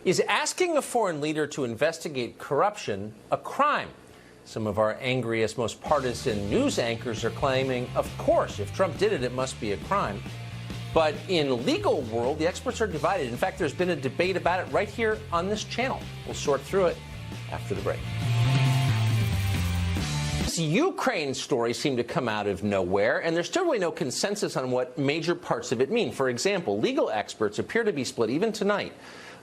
Is asking a foreign leader to investigate corruption a crime? Some of our angriest, most partisan news anchors are claiming, of course, if Trump did it, it must be a crime. But in the legal world, the experts are divided. In fact, there's been a debate about it right here on this channel. We'll sort through it after the break. This Ukraine story seemed to come out of nowhere, and there's still really no consensus on what major parts of it mean. For example, legal experts appear to be split, even tonight,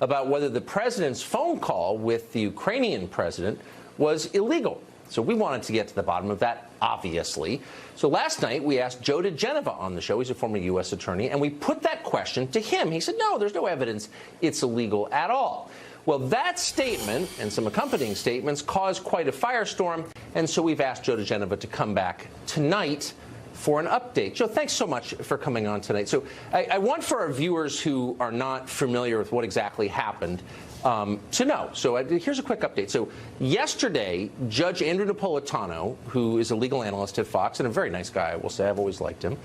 about whether the president's phone call with the Ukrainian president was illegal. So we wanted to get to the bottom of that, obviously. So last night, we asked Joe DeGenova on the show. He's a former U.S. attorney, and we put that question to him. He said, no, there's no evidence it's illegal at all. Well, that statement and some accompanying statements caused quite a firestorm, and so we've asked Joe DeGenova to come back tonight for an update. Joe, thanks so much for coming on tonight. So I want for our viewers who are not familiar with what exactly happened to know. So here's a quick update. So yesterday, Judge Andrew Napolitano, who is a legal analyst at Fox and a very nice guy, I will say, I've always liked him,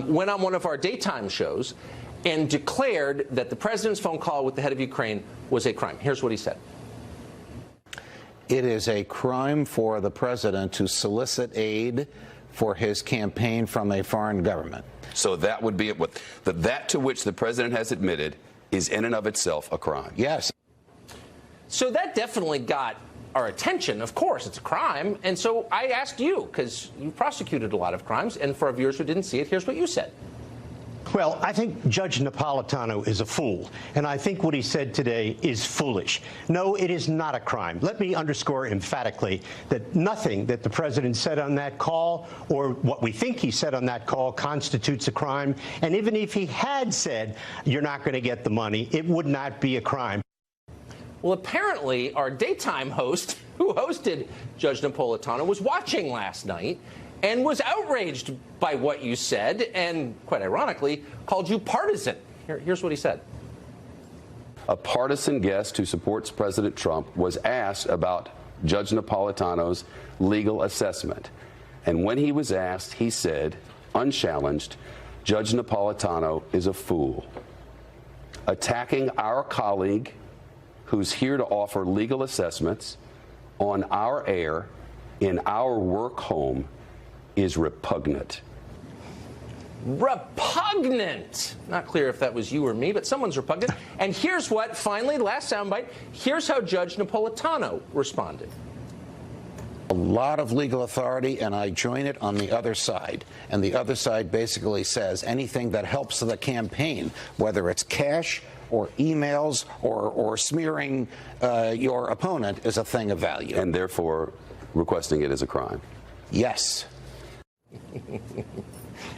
went on one of our daytime shows and declared that the president's phone call with the head of Ukraine was a crime. Here's what he said. It is a crime for the president to solicit aid for his campaign from a foreign government. So that would be what that to which the president has admitted is in and of itself a crime. Yes. So that definitely got our attention. Of course, it's a crime. And so I asked you, because you prosecuted a lot of crimes, and for our viewers who didn't see it, here's what you said. Well, I think Judge Napolitano is a fool, and I think what he said today is foolish. No, it is not a crime. Let me underscore emphatically that nothing that the president said on that call, or what we think he said on that call, constitutes a crime. And even if he had said, you're not going to get the money, it would not be a crime. Well, apparently, our daytime host, who hosted Judge Napolitano, was watching last night and was outraged by what you said and, quite ironically, called you partisan. Here's what he said. A partisan guest who supports President Trump was asked about Judge Napolitano's legal assessment. And when he was asked, he said, unchallenged, Judge Napolitano is a fool. Attacking our colleague who's here to offer legal assessments on our air in our work home is repugnant. Repugnant! Not clear if that was you or me, but someone's repugnant. And here's what, finally, last soundbite, here's how Judge Napolitano responded. A lot of legal authority, and I join it on the other side. And the other side basically says anything that helps the campaign, whether it's cash or emails or smearing your opponent, is a thing of value. And therefore, requesting it is a crime. Yes.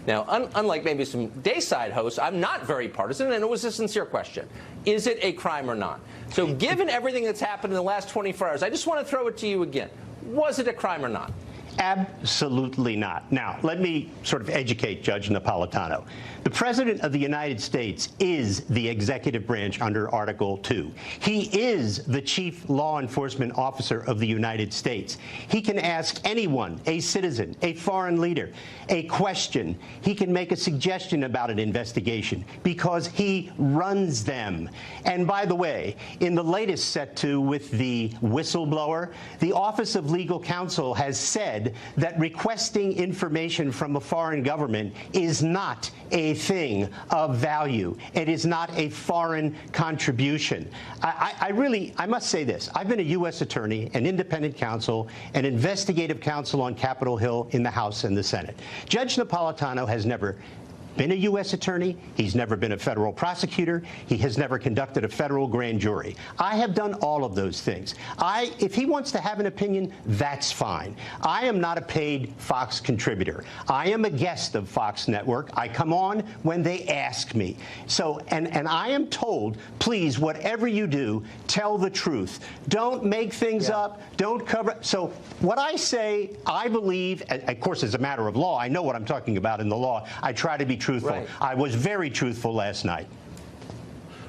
Now, unlike maybe some dayside hosts, I'm not very partisan, and it was a sincere question. Is it a crime or not? So given everything that's happened in the last 24 hours, I just want to throw it to you again. Was it a crime or not? Absolutely not. Now, let me sort of educate Judge Napolitano. The President of the United States is the executive branch under Article 2. He is the chief law enforcement officer of the United States. He can ask anyone, a citizen, a foreign leader, a question. He can make a suggestion about an investigation because he runs them. And by the way, in the latest set to with the whistleblower, the Office of Legal Counsel has said that requesting information from a foreign government is not a thing of value. It is not a foreign contribution. I must say this. I've been a U.S. attorney, an independent counsel, an investigative counsel on Capitol Hill in the House and the Senate. Judge Napolitano has never been a U.S. attorney. He's never been a federal prosecutor. He has never conducted a federal grand jury. I have done all of those things. If he wants to have an opinion, that's fine. I am not a paid Fox contributor. I am a guest of Fox Network. I come on when they ask me. So, and I am told, please, whatever you do, tell the truth. Don't make things up. Don't cover. So what I say, I believe, of course, as a matter of law, I know what I'm talking about in the law. I try to be truthful. Right. I was very truthful last night.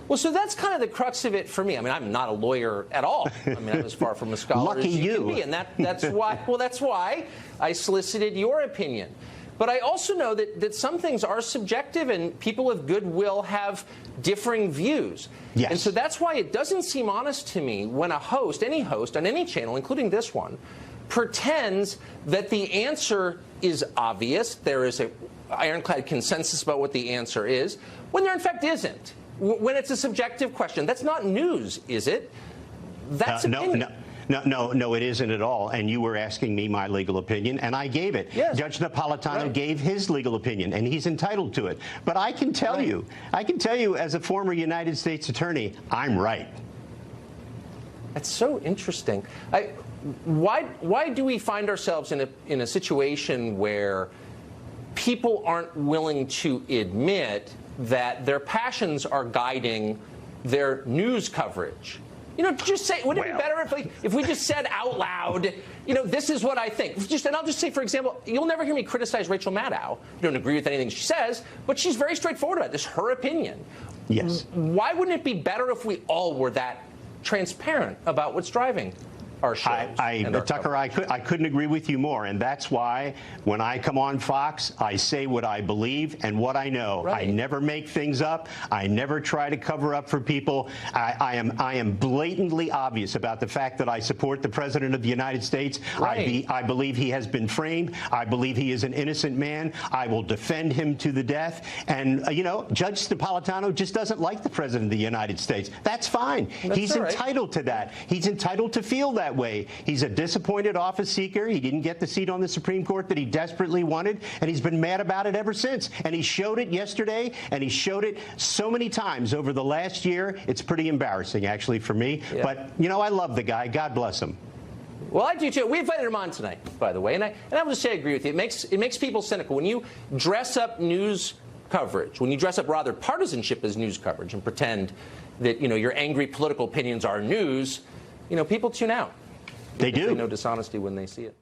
Well, so that's kind of the crux of it for me. I mean, I'm not a lawyer at all. I mean, I'm as far from a scholar Lucky as you you. can be, and that's why. Well, that's why I solicited your opinion. But I also know that some things are subjective, and people of goodwill have differing views. Yes. And so that's why it doesn't seem honest to me when a host, any host on any channel, including this one, pretends that the answer is obvious. There is an ironclad consensus about what the answer is, when there in fact isn't. When it's a subjective question. That's not news, is it? That's opinion. No, it isn't at all. And you were asking me my legal opinion, and I gave it. Yes. Judge Napolitano gave his legal opinion, and he's entitled to it. But I can tell you, as a former United States attorney, I'm right. That's so interesting. Why do we find ourselves in a situation where people aren't willing to admit that their passions are guiding their news coverage? You know, just say, wouldn't it be better if we just said out loud, you know, this is what I think. And I'll just say, for example, you'll never hear me criticize Rachel Maddow. I don't agree with anything she says, but she's very straightforward about it. This is her opinion. Yes. Why wouldn't it be better if we all were that transparent about what's driving our shows? Tucker, I couldn't agree with you more, and that's why when I come on Fox, I say what I believe and what I know. Right. I never make things up. I never try to cover up for people. I am blatantly obvious about the fact that I support the President of the United States. Right. I believe he has been framed. I believe he is an innocent man. I will defend him to the death. And you know, Judge Napolitano just doesn't like the President of the United States. That's fine. He's entitled to that. He's entitled to feel that way. He's a disappointed office seeker. He didn't get the seat on the Supreme Court that he desperately wanted, and he's been mad about it ever since. And he showed it yesterday, and he showed it so many times over the last year. It's pretty embarrassing, actually, for me. Yeah. But, you know, I love the guy. God bless him. Well, I do, too. We invited him on tonight, by the way, and I will just say I agree with you. It makes people cynical. When you dress up news coverage, when you dress up, rather, partisanship as news coverage and pretend that, you know, your angry political opinions are news, you know, people tune out. They do. They know dishonesty when they see it.